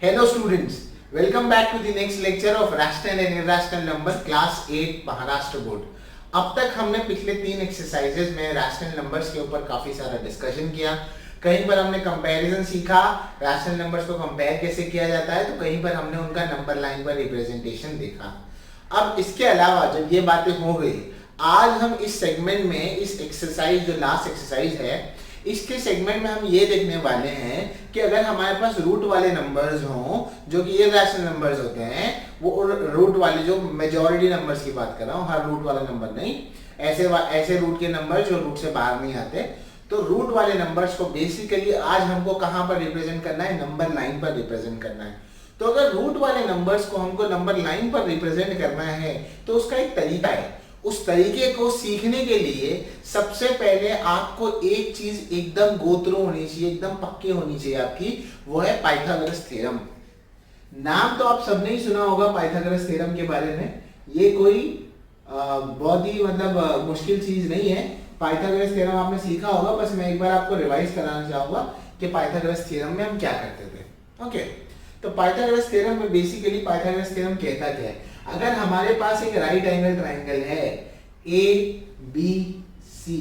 Hello students, welcome back to the next lecture of rational and irrational number class 8 Maharashtra board. अब तक हमने पिछले 3 exercises में rational numbers के ऊपर काफी सारा डिस्कशन किया। कहीं पर हमने कंपैरिजन सीखा, रैशनल नंबर्स को कंपेयर कैसे किया जाता है, तो कहीं पर हमने उनका नंबर लाइन पर रिप्रेजेंटेशन देखा। अब इसके अलावा जब ये बातें हो गई, आज हम इस सेगमेंट में इस एक्सरसाइज जो लास्ट एक्सरसाइज है इसके सेगमेंट में हम ये देखने वाले हैं कि अगर हमारे पास रूट वाले नंबर्स हों जो कि इर्रेशनल नंबर्स होते हैं, वो रूट वाले जो मेजॉरिटी नंबर्स की बात कर रहा हूँ, हर रूट वाला नंबर नहीं, ऐसे रूट के नंबर जो रूट से बाहर नहीं आते, तो रूट वाले नंबर्स को बेसिकली आज हमको कहाँ पर रिप्रेजेंट करना है, नंबर लाइन पर रिप्रेजेंट करना है। तो अगर रूट वाले नंबर्स को हमको नंबर लाइन पर रिप्रेजेंट करना है तो उसका एक तरीका है। उस तरीके को सीखने के लिए सबसे पहले आपको एक चीज एकदम गो थ्रू होनी चाहिए, एकदम पक्की होनी चाहिए आपकी, वो है पाइथागोरस थ्योरम। नाम तो आप सबने ही सुना होगा पाइथागोरस थ्योरम के बारे में। ये कोई बहुत ही मतलब मुश्किल चीज नहीं है। पाइथागोरस थ्योरम आपने सीखा होगा, बस मैं एक बार आपको रिवाइज कराना चाहूंगा कि पाइथागोरस थ्योरम में हम क्या करते थे। ओके, तो पाइथागोरस थ्योरम में बेसिकली पाइथागोरस थ्योरम कहता क्या है, अगर हमारे पास एक राइट एंगल ट्राइंगल है ए बी सी,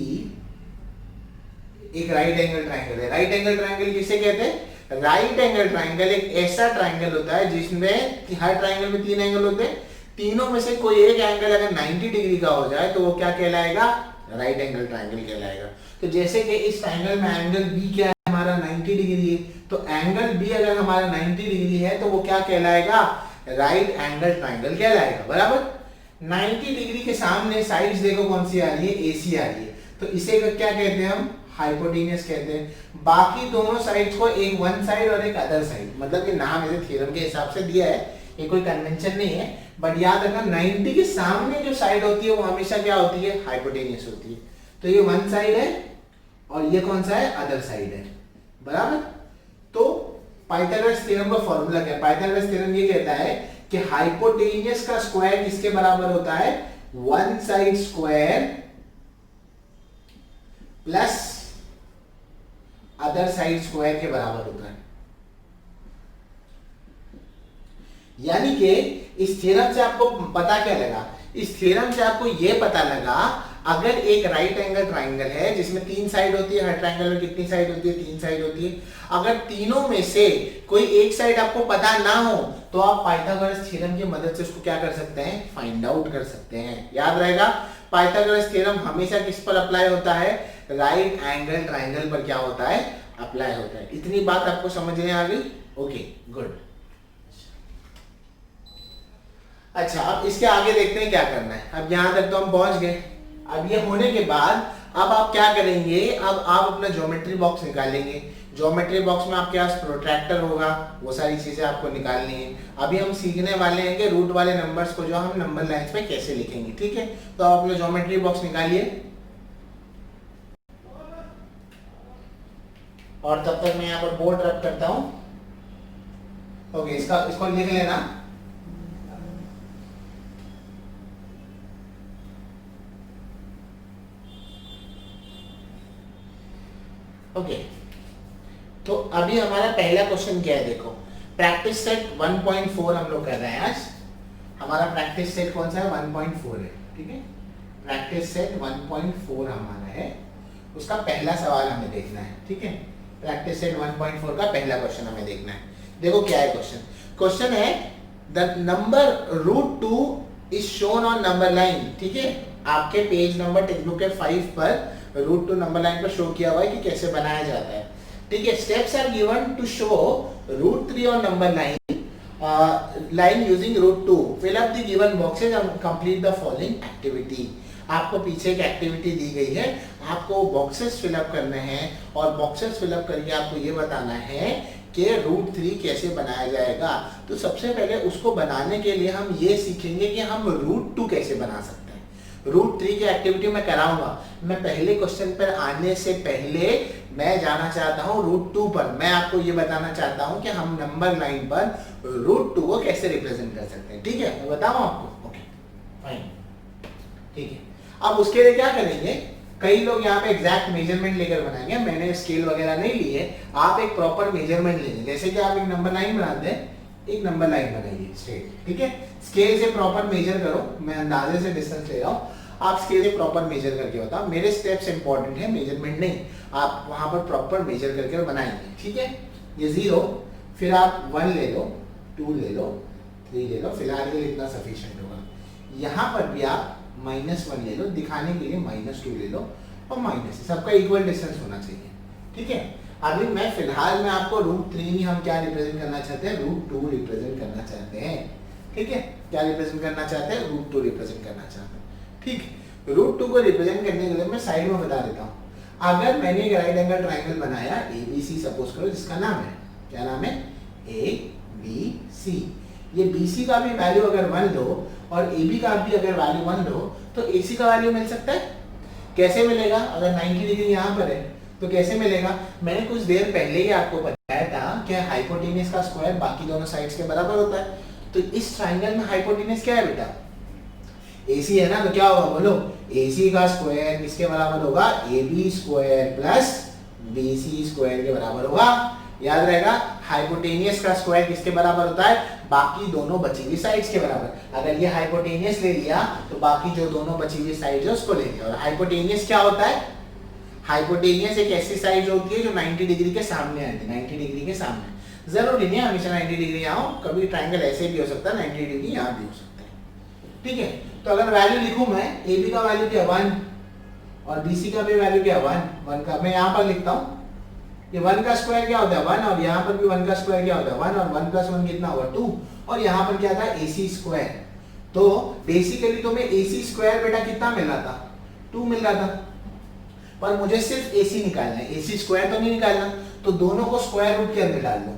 एक राइट एंगल ट्राइंगल है। राइट एंगल ट्राइंगल किसे कहते हैं? राइट एंगल ट्राइंगल एक ऐसा ट्राइंगल होता है जिसमें हर ट्राइंगल में 3 एंगल होते हैं, तीनों में से कोई एक एंगल अगर 90 डिग्री का हो जाए तो वो क्या कहलाएगा? राइट एंगल ट्राइंगल कहलाएगा। तो जैसे कि इस ट्राइंगल में एंगल बी क्या है, हमारा 90 डिग्री है, तो एंगल बी अगर हमारा 90 डिग्री है तो वो क्या कहलाएगा? राइट एंगल ट्राइंगल कहलाएगा। बराबर 90 डिग्री के सामने साइड्स देखो कौन सी आ रही है, एसी आ रही है, तो इसे क्या कहते हैं हम? हाइपोटेन्यूस कहते हैं। बाकी दोनों साइड्स को एक वन साइड और एक अदर साइड, मतलब ये नाम इसे थ्योरम के हिसाब से दिया है, ये कोई कन्वेंशन नहीं है, बट याद रखना 90 के सामने जो साइड होती है वो हमेशा क्या होती है? हाइपोटेन्यूस होती है। तो ये वन साइड है और ये कौन सा है? अदर साइड है। बराबर, तो पाइथागोरस थ्योरम का फॉर्मूला क्या है? पाइथागोरस थ्योरम ये कहता है कि हाइपोटेन्यूस का स्क्वायर किसके बराबर होता है? One side square plus other side square के बराबर होता है। यानी कि इस थ्योरम से आपको पता क्या लगा? इस थ्योरम से आपको यह पता लगा, अगर एक राइट एंगल ट्राइंगल है जिसमें 3 साइड होती है, हर ट्राइंगल में कितनी साइड होती है? 3 साइड होती है। अगर तीनों में से कोई एक साइड आपको पता ना हो तो आप पाइथागोरस थ्योरम की मदद से उसको क्या कर सकते हैं? फाइंड आउट कर सकते हैं। याद रहेगा, पाइथागोरस थ्योरम हमेशा किस पर अप्लाई होता है? राइट एंगल ट्राइंगल पर क्या होता है? अप्लाई होता है। इतनी बात आपको समझ में आ गई? Okay, good. अच्छा, अब इसके आगे देखते हैं क्या करना है। अब यहां तक तो हम पहुंच गए। अब ये होने के बाद अब आप क्या करेंगे? अब आप अपना ज्योमेट्री बॉक्स निकालेंगे। ज्योमेट्री बॉक्स में आपके पास प्रोट्रैक्टर होगा, वो सारी चीजें आपको निकालनी है। अभी हम सीखने वाले हैं कि रूट वाले नंबर्स को जो हम नंबर लाइंस पे कैसे लिखेंगे। ठीक है, तो आप अपना ज्योमेट्री बॉक्स निकालिए और तब तक मैं यहाँ पर बोर्ड रब करता हूं। ओके, इसको लिख लेना। ओके, तो अभी हमारा पहला क्वेश्चन क्या है? देखो, प्रैक्टिस सेट 1.4 हम लोग कर रहे हैं आज। हमारा प्रैक्टिस सेट कौन सा है? 1.4 है। ठीक है, प्रैक्टिस सेट 1.4 हमारा है, उसका पहला सवाल हमें देखना है। ठीक है, प्रैक्टिस सेट 1.4 का पहला क्वेश्चन हमें देखना है। देखो क्या है क्वेश्चन। क्वेश्चन है the number √2 is shown on number line. ठीक है, आपके पेज नंबर टेक्स्ट बुक के 5 पर √2 नंबर लाइन पर शो किया हुआ है कि कैसे बनाया जाता है। ठीक है, steps are given to show √3 on number line using √2। Fill up the given boxes and complete the following activity. आपको पीछे एक एक्टिविटी दी गई है, आपको बॉक्सेस फिलअप करने हैं और बॉक्सेस फिलअप करके आपको ये बताना है कि √3 कैसे बनाया जाएगा। तो सबसे पहले उसको बनाने के लिए हम ये सीखेंगे कि हम √2 कैसे बना सकते हैं। √3 की एक्टिविटी मैं कराऊंगा। मैं पहले क्वेश्चन पर आने से पहले मैं जाना चाहता हूं √2 पर। मैं आपको ये बताना चाहता हूं कि हम नंबर लाइन पर √2 को कैसे रिप्रेजेंट कर सकते हैं। ठीक है, मैं बताऊं आपको? Okay, fine. ठीक है, अब उसके लिए क्या करेंगे? कई लोग यहाँ पे एग्जैक्ट मेजरमेंट लेकर बनाएंगे, मैंने स्केल वगैरह नहीं ली है, आप एक प्रॉपर मेजरमेंट लेंगे। जैसे कि आप एक नंबर लाइन बनाते हैं, एक नंबर लाइन बनाइए स्ट्रेट, ठीक है। स्केल से प्रॉपर मेजर करो, मैं अंदाजे से डिस्टेंस ले रहा हूँ, आप स्केल से प्रॉपर मेजर करके बताओ। मेरे स्टेप्स इंपॉर्टेंट है, मेजरमेंट नहीं, आप वहां पर प्रॉपर मेजर करके बनाएंगे, ठीक है। ये 0, फिर आप 1 ले लो, 2 ले लो, 3 ले लो, फिलहाल के लिए इतना सफिशिएंट होगा। यहाँ पर भी आप -1 ले लो, दिखाने के लिए -2 ले लो, और माइनस, सबका इक्वल डिस्टेंस होना चाहिए, ठीक है। अभी मैं फिलहाल में आपको √3 ही हम क्या रिप्रेजेंट करना चाहते हैं, √2 रिप्रेजेंट करना चाहते हैं, ठीक है। क्या रिप्रेजेंट करना चाहते हैं, √2 रिप्रेजेंट करना चाहते हैं, ठीक। √2 को रिप्रेजेंट करने के लिए मैं साइड में बता देता हूँ। अगर मैंने एक राइट एंगल ट्राइंगल बनाया ABC सपोज करो, जिसका नाम है, क्या नाम है, ABC। ये BC का भी वैल्यू अगर 1 लो और AB का भी अगर वैल्यू 1 लो तो AC का वैल्यू मिल सकता है। कैसे मिलेगा, अगर 90 डिग्री यहाँ पर है तो कैसे मिलेगा। मैंने कुछ देर पहले ही आपको बताया था कि हाइपोटेन्यूज का स्क्वायर बाकी दोनों साइड्स के बराबर होता है। तो इस ट्राइंगल में हाइपोटेन्यूज क्या है बेटा, AC है ना, तो क्या होगा बोलो, AC का स्क्वायर किसके बराबर होगा, AB square plus BC square के बराबर होगा। याद रहेगा, हाइपोटेनियस का स्क्वायर किसके बराबर होता है, बाकी दोनों बची हुई साइड्स के बराबर। अगर ये हाइपोटेनियस ले लिया तो बाकी जो दोनों बची हुई साइड्स है उसको ले लिया। और हाइपोटेनियस क्या होता है, हाइपोटेनियस एक ऐसी साइड होती है जो 90 डिग्री के सामने आती है, 90 डिग्री के सामने। जरूरी नहीं हमेशा 90 डिग्री यहाँ हो, कभी ट्राइंगल ऐसे भी हो सकता है, 90 डिग्री यहाँ भी हो सकता है, ठीक है। तो अगर वैल्यू लिखूं मैं, AB का वैल्यू क्या 1 और BC का भी वैल्यू क्या 1 का, मैं यहाँ पर लिखता हूँ। ये 1 का स्क्वायर क्या होता है 1, और यहाँ पर भी 1 का स्क्वायर क्या होता है 1, और 1 + 1 कितना होगा 2, और यहाँ पर क्या था AC स्क्वायर। तो बेसिकली तुम्हें AC स्क्वायर बेटा कितना मिल रहा था, 2 मिल रहा था, पर मुझे सिर्फ AC निकालना है, AC स्क्वायर तो नहीं निकालना। तो दोनों को स्क्वायर रूट के अंदर डाल दो,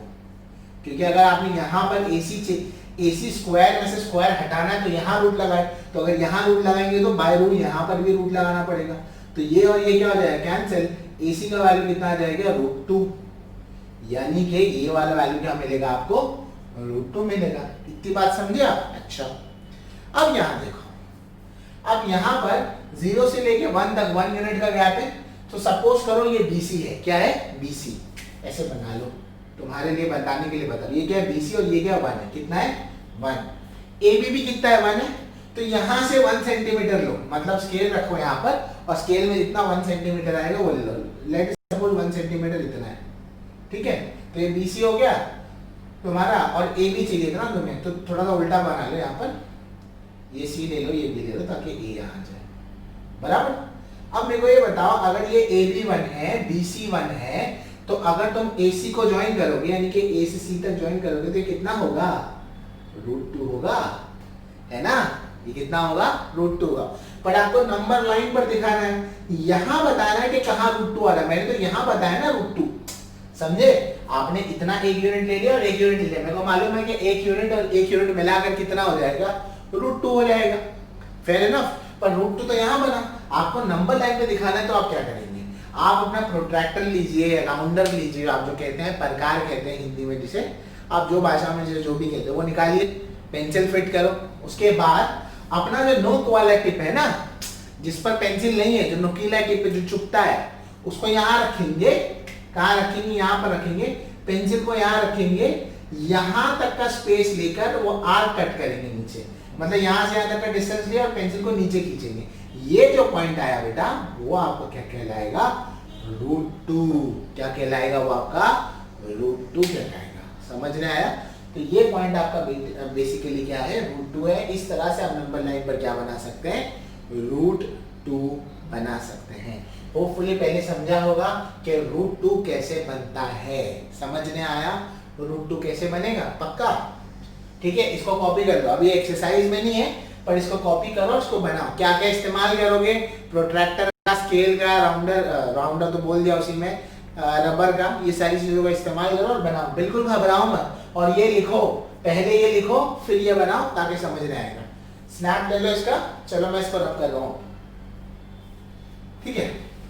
क्योंकि अगर आपने यहाँ पर AC स्क्वायर में से स्क्वायर हटाना है तो यहाँ रूट लगाए, तो अगर यहाँ रूट लगाएंगे तो बाय रूल यहाँ पर भी रूट लगाना पड़ेगा। तो ये और ये क्या हो जाएगा, कैंसिल। AC का वैल्यू कितना आ जाएगा, √2, यानी कि ये वाला वैल्यू क्या मिलेगा आपको, √2 मिलेगा। इतनी बात समझे आप। अच्छा, अब यहाँ देखो, अब यहाँ पर 0 से लेके 1 तक 1 यूनिट का गैप है। तो सपोज करो ये BC है, क्या है BC, ऐसे बना लो, तुम्हारे लिए बताने के लिए बता रहा हूं। ये क्या है BC और ये क्या 1 है, कितना है 1। AB भी कितना है 1 है, तो यहाँ से 1 सेंटीमीटर लो, मतलब स्केल रखो यहाँ पर, और स्केल में जितना 1 सेंटीमीटर आएगा वो ले लो। लेट सपोज 1 सेंटीमीटर इतना है, ठीक है। तो ये BC हो गया तुम्हारा, और AB चाहिए था ना तुम्हें, तो थोड़ा सा उल्टा बना लो यहाँ पर, ये C ले लो, ये B ले लो, ताकि A यहाँ जाए, बराबर। अब मेरे को ये बताओ, अगर ये AB 1 है, BC 1 है, तो अगर तुम AC को ज्वाइन करोगे, यानी कि A से C तक ज्वाइन करोगे, तो ये कितना होगा, √2 होगा, है ना। ये कितना होगा, √2 होगा। पर आपको नंबर लाइन पर दिखाना है, यहाँ बताना है कि कहाँ √2 आ रहा है। मैंने तो यहाँ बताया ना √2, समझे। आपने इतना 1 यूनिट ले लिया और 1 यूनिट ले लिया, मेरे को मालूम है कि 1 यूनिट और 1 यूनिट मिलाकर कितना हो जाएगा, √2 हो जाएगा, फेयर इनफ। पर √2 तो यहाँ बना, आपको नंबर लाइन पे दिखाना है, तो आप क्या करेंगे, आप अपना प्रोट्रैक्टर लीजिए, राउंडर लीजिए, आप जो कहते हैं प्रकार कहते हैं हिंदी में, जिसे आप जो भाषा में जो भी कहते हैं वो निकालिए, पेंसिल फिट करो। उसके बाद अपना जो नोक वाला टिप है ना, जिस पर पेंसिल नहीं है, जो नुकीला टिप जो चुभता है, उसको यहाँ रखेंगे। कहाँ रखेंगे, यहाँ पर रखेंगे। पेंसिल को यहाँ रखेंगे, यहाँ तक का स्पेस लेकर वो आर्क कट करेंगे नीचे, मतलब यहाँ से यहाँ तक का डिस्टेंस लिया और पेंसिल को नीचे खींचेंगे। ये जो पॉइंट आया बेटा, वो आपको क्या कहलाएगा, √2। क्या कहलाएगा वो आपका, √2 कहलाएगा। समझ में आया। तो ये पॉइंट आपका बेसिकली क्या है, √2 है। इस तरह से आप नंबर लाइन पर क्या बना सकते हैं, √2 बना सकते हैं। होपफुली पहले समझा होगा कि √2 कैसे बनता है, समझ में आया। √2 कैसे बनेगा, पक्का, ठीक है। इसको कॉपी कर लो, अभी एक्सरसाइज में नहीं है, पर इसको कॉपी करो, इसको बनाओ। क्या क्या इस्तेमाल करोगे, प्रोट्रैक्टर का, स्केल का, राउंडर तो बोल दिया उसी में, रबर का, ये सारी चीजों का इस्तेमाल करो और बनाओ। बिल्कुल घबराओ मत, और ये लिखो, पहले ये लिखो फिर ये बनाओ, ताकि समझ में आएगा। स्नैप ले लो इसका, चलो मैं इसको रब कर रहा हूँ, ठीक है।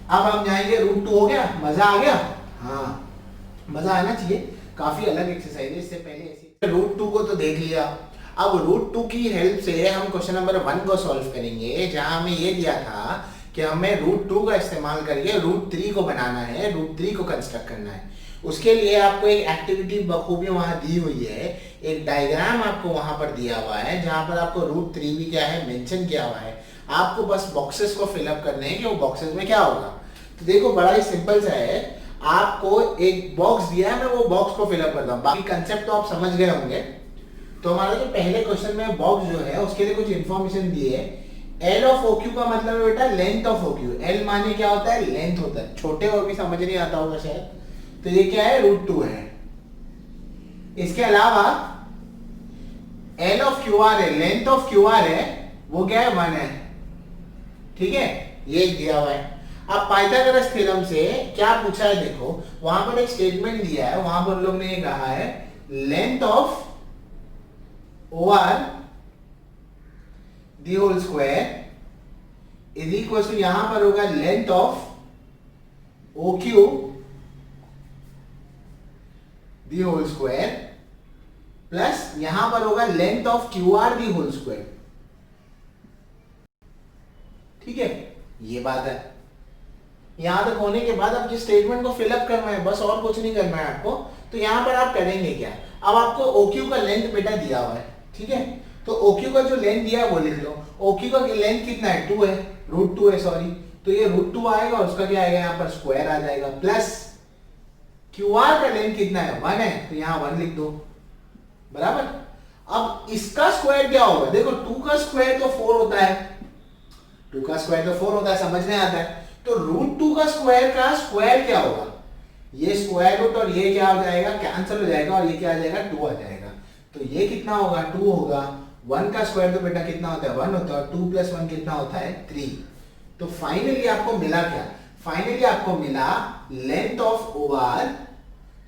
अब हम जाएंगे, √2 हो गया, मजा आ गया, हाँ मजा आना चाहिए। काफी अलग एक्सरसाइज है, इससे पहले ऐसी। √2 को तो देख लिया, अब √2 की हेल्प से हम क्वेश्चन नंबर 1 को सॉल्व करेंगे, जहां हमें ये दिया था कि हमें √2 का इस्तेमाल करके √3 को बनाना है, √3 को कंस्ट्रक्ट करना है। उसके लिए आपको एक एक्टिविटी बखूबी वहां दी हुई है, एक डायग्राम आपको वहां पर दिया हुआ है जहां पर आपको √3 भी क्या है मेंशन किया हुआ है। आपको बस बॉक्सेस को फिलअप करने हैं कि वो बॉक्सेस में क्या होगा। तो देखो बड़ा ही सिंपल सा है, आपको एक बॉक्स दिया है, मैं वो बॉक्स को फिलअप करता हूँ, बाकी कंसेप्ट तो आप समझ गए होंगे। तो हमारा जो पहले क्वेश्चन में बॉक्स जो है उसके लिए कुछ इंफॉर्मेशन दी है। एल ऑफ OQ का मतलब है बेटा लेंथ ऑफ OQ। एल माने क्या होता है, लेंथ होता है, छोटे और भी समझ नहीं आता होगा शायद, तो ये क्या है √2 है। इसके अलावा एल ऑफ QR है, लेंथ ऑफ QR है, वो क्या है 1 है, ठीक है, ये दिया हुआ है। अब पाइथागोरस थ्योरम से क्या पूछा है, देखो वहां पर एक स्टेटमेंट दिया है, वहां पर लोग ने ये कहा है length of OR the whole square is equal to, यहां पर होगा length of OQ the whole square plus यहां पर होगा length of QR the whole square, ठीक है, ये बात है। यहां तक होने के बाद अब जिस स्टेटमेंट को फिलअप करना है, बस और कुछ नहीं करना है आपको। तो यहां पर आप करेंगे क्या, अब आपको OQ का लेंथ बेटा दिया हुआ है, ठीक है, तो OQ का जो लेंथ दिया है वो लिख लो। OQ का लेंथ कितना है, 2 है, √2 है सॉरी, तो ये √2 आएगा और उसका क्या आएगा यहाँ पर स्क्वायर आ जाएगा, प्लस QR का लेंथ कितना है 1 है, तो यहाँ 1 लिख दो, बराबर। अब इसका स्क्वायर क्या होगा, देखो 2 का स्क्वायर तो 4 होता है, 2 का स्क्वायर तो 4 होता है, समझने आता है। तो √2 का स्क्वायर क्या होगा, ये स्क्वायर रूट और ये क्या हो जाएगा, कैंसिल हो जाएगा और ये क्या आ जाएगा 2 आ जाएगा। तो ये कितना होगा 2 होगा, 1 का स्क्वायर तो बेटा कितना होता है 1 होता है, 2 + 1 कितना होता है 3। तो फाइनली आपको मिला क्या, फाइनली आपको मिला length of OR,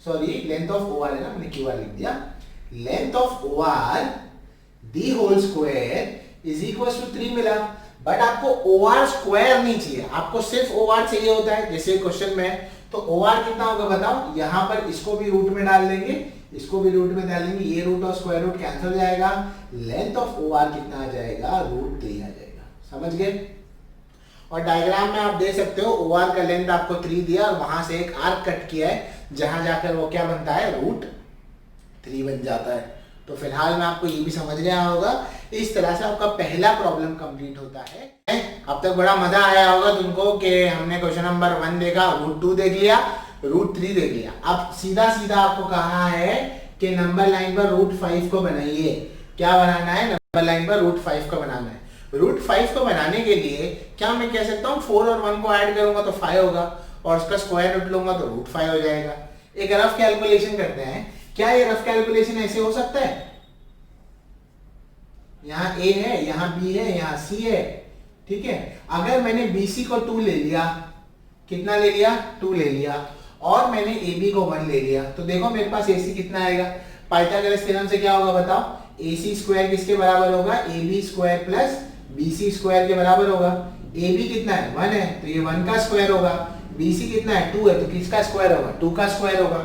sorry length of OR है ना, मैंने QR लिख दिया, length of OR the whole square is equal to 3 मिला। बट आपको OR स्क्वायर नहीं चाहिए, आपको सिर्फ OR चाहिए होता है, जैसे क्वेश्चन में। तो OR कितना होगा बताओ, यहां पर इसको भी रूट में डाल देंगे, इसको भी रूट में डाल देंगे, ये रूट और स्क्वायर रूट कैंसिल हो जाएगा, लेंथ ऑफ OR कितना आ जाएगा √3 आ जाएगा, समझ गए। और डायग्राम में आप देख सकते हो OR का लेंथ आपको 3 दिया और वहां से एक आर्क कट किया है, जहां जाकर वो क्या बनता है √3 बन जाता है। तो फिलहाल में आपको ये भी समझ गया होगा, इस तरह से आपका पहला प्रॉब्लम कंप्लीट होता है। अब तक बड़ा मजा आया होगा तुमको कि हमने क्वेश्चन नंबर 1 देखा, √2 देख लिया, √3 देख लिया। अब सीधा सीधा आपको कहा है कि नंबर लाइन पर √5 को बनाइए। क्या बनाना है, नंबर लाइन पर √5 को बनाना है। √5 को बनाने के लिए क्या मैं कह सकता हूँ 4 और 1 को ऐड करूंगा तो 5 होगा और उसका स्क्वायर रूट लूंगा तो √5 हो जाएगा। एक रफ कैलकुलेशन करते हैं, क्या ये रफ कैलकुलेशन ऐसे हो सकता है, यहाँ A है, यहाँ B है, यहाँ C है, ठीक है। अगर मैंने BC को 2 ले लिया, कितना ले लिया 2 ले लिया, और मैंने AB को 1 ले लिया, तो देखो मेरे पास AC कितना आएगा। पाइथागोरस थ्योरम से क्या होगा बताओ, AC स्क्वायर किसके बराबर होगा, AB square plus BC square के बराबर होगा। AB कितना है 1 है, तो ये 1 का स्क्वायर होगा। BC कितना है 2 है, तो किसका स्क्वायर होगा 2 का स्क्वायर होगा।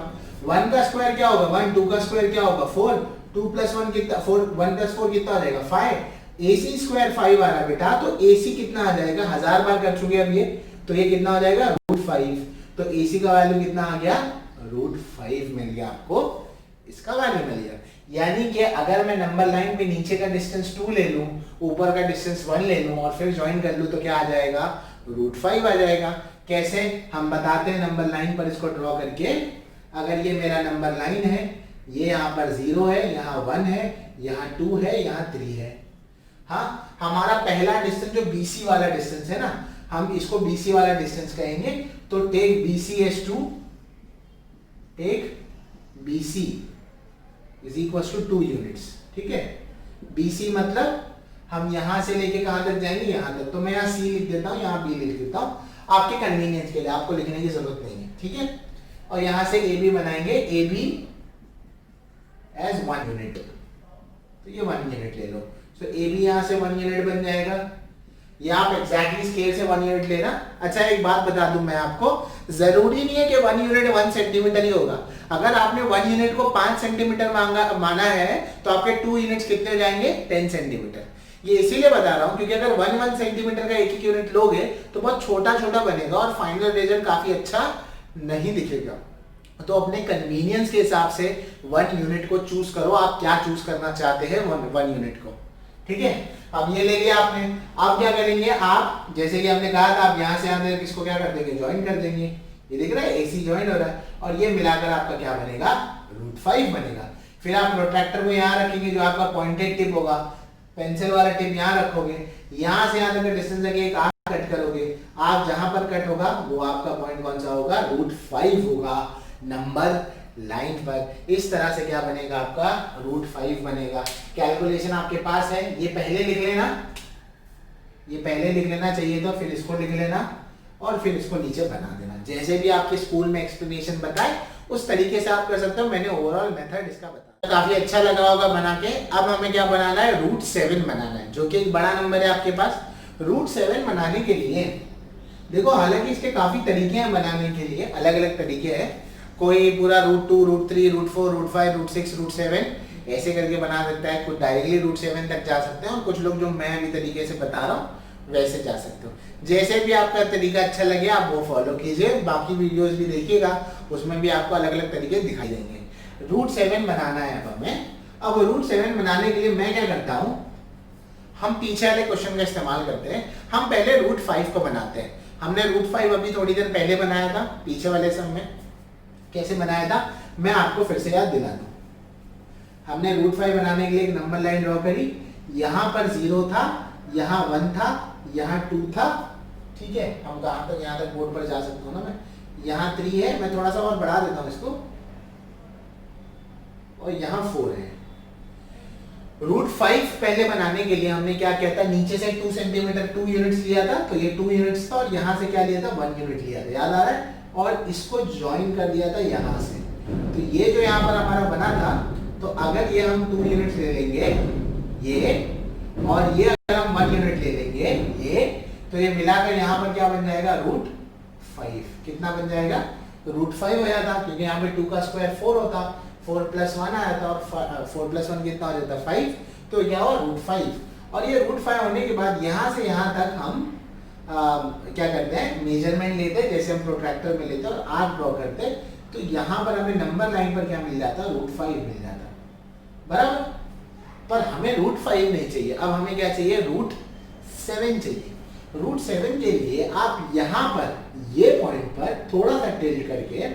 1 का स्क्वायर क्या होगा 1, 2 का स्क्वायर क्या होगा 4, 2 + 1 कितना 4, 1 + 4 कितना आ जाएगा 5। AC स्क्वायर 5 आ रहा है बेटा, तो AC कितना आ जाएगा, 1000 बार कर चुके अब ये, तो ये कितना हो जाएगा √5। तो AC का वैल्यू कितना आ गया √5 मिल गया आपको, इसका वैल्यू मिल गया। यानी कि अगर मैं नंबर लाइन पे नीचे का डिस्टेंस 2 ले लूं, ऊपर का डिस्टेंस 1 ले लूं और फिर ज्वाइन कर लूं तो क्या आ जाएगा √5 आ जाएगा। कैसे, हम बताते हैं नंबर लाइन पर इसको ड्रॉ करके। अगर ये मेरा नंबर लाइन है, ये यहाँ पर 0 है, यहाँ 1 है, यहाँ 2 है, यहाँ 3 है। हाँ, हमारा पहला डिस्टेंस जो BC वाला डिस्टेंस है ना, हम इसको BC वाला डिस्टेंस कहेंगे। तो take BC as 2, take BC is equal to 2 units, ठीक है। BC मतलब हम यहां से लेके कहां तक जाएंगे, यहां तक। तो मैं यहाँ C लिख देता हूँ, यहाँ B लिख देता हूँ, आपके कन्वीनियंस के लिए, आपको लिखने की जरूरत नहीं है, ठीक है। और यहां से AB बनाएंगे, AB एज 1 यूनिट, तो ये 1 यूनिट ले लो। तो AB यहां से 1 यूनिट बन जाएगा, या आप एग्जैक्टली स्केल से 1 यूनिट लेना। अच्छा एक बात बता दूं मैं आपको, जरूरी नहीं है कि 1 यूनिट 1 सेंटीमीटर ही होगा। अगर आपने 1 यूनिट को 5 सेंटीमीटर माना है तो आपके 2 यूनिट्स कितने हो जाएंगे 10 सेंटीमीटर। ये इसीलिए बता रहा हूँ क्योंकि अगर 1 सेंटीमीटर का एक यूनिट लोगे तो बहुत छोटा छोटा बनेगा और फाइनल रिजल्ट काफी अच्छा नहीं दिखेगा। तो अपने कन्वीनियंस के हिसाब से 1 यूनिट को चूज करो, आप क्या चूज करना चाहते हैं 1 यूनिट को। ठीक है, अब ये ले लिया आपने। अब क्या करेंगे आप, जैसे कि हमने कहा था, आप यहाँ से आने इसको क्या कर देंगे, ज्वाइन कर देंगे। ये दिख रहा है AC ज्वाइन हो रहा है और ये मिलाकर आपका क्या बनेगा, √5 बनेगा। फिर आप प्रोट्रैक्टर को यहाँ रखेंगे जो आपका पॉइंटेड टिप होगा, पेंसिल वाला टिप यहाँ रखोगे, यहाँ से यहाँ तक डिस्टेंस लगे एक आर्क कट करोगे, आप जहां पर कट होगा वो आपका पॉइंट कौन सा होगा, √5 होगा नंबर लाइन पर। इस तरह से क्या बनेगा आपका √5 बनेगा। कैलकुलेशन आपके पास है, ये पहले लिख लेना, ये पहले लिख लेना चाहिए तो फिर इसको लिख लेना और फिर इसको नीचे बना देना। जैसे भी आपके स्कूल में एक्सप्लेनेशन बताए उस तरीके से आप कर सकते हो। मैंने ओवरऑल मेथड इसका बताया, काफी अच्छा लगा होगा बना के। अब हमें क्या बनाना है, √7 बनाना है, जो कि एक बड़ा नंबर है आपके पास। √7 बनाने के लिए देखो, हालांकि इसके काफी तरीके हैं बनाने के लिए, अलग अलग तरीके हैं। कोई पूरा √2, √3, √4, √5, √6, √7 ऐसे करके बना सकता है, कुछ डायरेक्टली √7 तक जा सकते हैं और कुछ लोग जो मैं अभी तरीके से बता रहा हूँ वैसे जा सकते हो। जैसे भी आपका तरीका अच्छा लगे आप वो फॉलो कीजिए, बाकी वीडियोस भी देखिएगा, उसमें भी आपको अलग अलग तरीके दिखाई देंगे। √7 बनाना है अब हमें। अब √7 बनाने के लिए मैं क्या करता हूँ, हम पीछे वाले क्वेश्चन का इस्तेमाल करते हैं। हम पहले √5 को बनाते हैं। हमने √5 अभी थोड़ी देर पहले बनाया था, पीछे वाले सम में कैसे बनाया था मैं आपको फिर से याद दिला दूं। हमने √5 बनाने के लिए एक नंबर लाइन ड्रॉ करी, यहाँ पर 0 था, यहाँ 1 था, यहाँ 2 था। ठीक है, हम कहाँ तक, यहाँ तक बोर्ड पर जा सकता हूँ ना मैं, यहाँ 3 है, मैं थोड़ा सा और बढ़ा देता हूँ इसको, और यहाँ 4 है। √5 पहले बनाने के लिए हमने क्या किया था, नीचे से 2 सेंटीमीटर 2 यूनिट्स लिया था, तो ये 2 यूनिट्स था, और यहाँ से क्या लिया था 1 यूनिट लिया था, याद आ रहा है, और इसको ज्वाइन कर दिया था यहाँ से। तो ये जो यहाँ पर हमारा बना था, तो अगर ये हम 2 यूनिट ले लेंगे ये, और ये अगर हम 1 यूनिट ले लेंगे ये, तो ये मिलाकर यहाँ पर क्या बन जाएगा √5। कितना बन जाएगा, √5 हो जाता, क्योंकि यहाँ पे 2 का स्क्वायर 4 होता, 4 + 1 आया था, और 4 + 1 कितना हो जाता 5, तो क्या हुआ √5। और ये √5 होने के बाद यहाँ से यहाँ तक हम क्या करते हैं, मेजरमेंट लेते हैं, जैसे हम प्रोट्रैक्टर में लेते हैं और आर्क ड्रॉ करते हैं, तो यहाँ पर हमें नंबर लाइन पर क्या मिल जाता, √5 मिल जाता, बराबर। पर हमें √5 नहीं चाहिए, अब हमें क्या चाहिए, √7 चाहिए। √7 के लिए आप यहाँ पर ये पॉइंट पर थोड़ा सा टिल्ट करके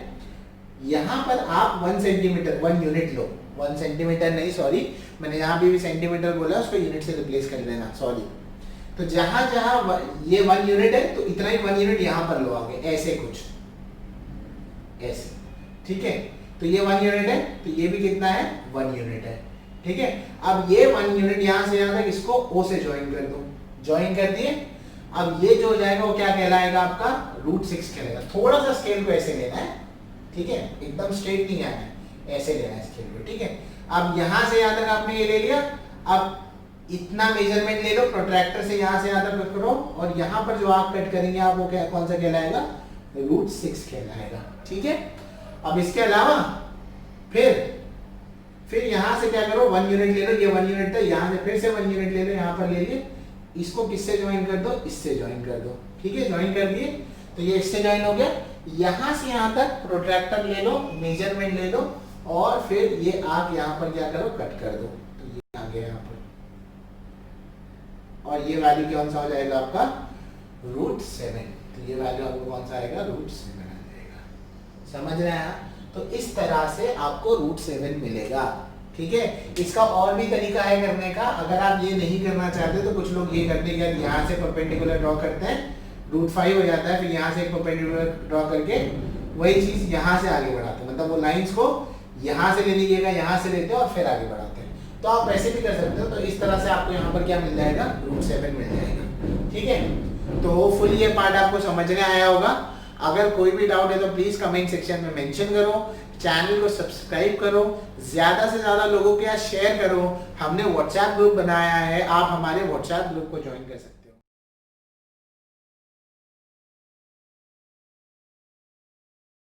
यहाँ पर आप 1 सेंटीमीटर 1 यूनिट लो, 1 सेंटीमीटर नहीं, सॉरी, मैंने यहाँ भी सेंटीमीटर बोला, उसको यूनिट से रिप्लेस कर देना, सॉरी। तो जहां जहां ये 1 यूनिट है तो इतना ही 1 यूनिट यहाँ पर लो आगे, ऐसे कुछ ऐसे, ठीक है। तो ये 1 यूनिट है, तो ये भी कितना है 1 यूनिट है, ठीक है। अब ये 1 यूनिट यहाँ से यहाँ तक इसको O से ज्वाइन कर दो, ज्वाइन कर दिए। अब ये जो हो जाएगा वो क्या कहलाएगा आपका √6 कहलाएगा। थोड़ा सा स्केल को ऐसे लेना है, ठीक है, एकदम स्ट्रेट नहीं आना है, ऐसे लेना है स्केल को, ठीक है। अब यहाँ से यहाँ तक आपने ये ले लिया, अब इतना मेजरमेंट ले लो, प्रोट्रैक्टर से यहाँ से यहाँ तक करो, और यहाँ पर जो आप कट करेंगे आप वो क्या, कौन सा कहलाएगा, √6 कहलाएगा, ठीक है। अब इसके अलावा फिर यहाँ से क्या करो, 1 यूनिट ले लो, ये 1 यूनिट था, यहाँ से फिर से 1 यूनिट ले लो, यहाँ पर ले लिए, इसको किससे ज्वाइन कर दो, इससे ज्वाइन कर दो, ठीक है। ज्वाइन कर दिए तो ये इससे ज्वाइन हो गया। यहाँ से यहाँ तक प्रोट्रैक्टर ले लो, मेजरमेंट ले लो, और फिर ये आप यहाँ पर क्या करो, कट कर दो, तो ये आ गया यहाँ पर, और ये वैल्यू कौन सा हो जाएगा आपका √7। तो ये वैल्यू आपको कौन सा आएगा, √7 आ जाएगा, समझ रहे हैं। तो इस तरह से आपको √7 मिलेगा, ठीक है। इसका और भी तरीका है करने का, अगर आप ये नहीं करना चाहते तो कुछ लोग ये करते हैं, यहाँ से परपेंडिकुलर ड्रॉ करते हैं, √5 हो जाता है, फिर यहाँ से एक परपेंडिकुलर ड्रॉ करके वही चीज यहाँ से आगे बढ़ाते हैं, मतलब वो लाइंस को यहाँ से ले लीजिएगा, यहाँ से लेते हैं और फिर आगे बढ़ाते हैं। तो आप वैसे भी कर सकते हो। तो इस तरह से आपको यहाँ पर क्या मिल जाएगा, √7 मिल जाएगा, ठीक है। तो होपफुली ये पार्ट आपको समझ में आया होगा। अगर कोई भी डाउट है तो प्लीज कमेंट सेक्शन में मेंशन करो, चैनल को सब्सक्राइब करो, ज्यादा से ज्यादा लोगों के साथ शेयर करो। हमने व्हाट्सएप ग्रुप बनाया है, आप हमारे व्हाट्सएप ग्रुप को ज्वाइन कर सकते हैं।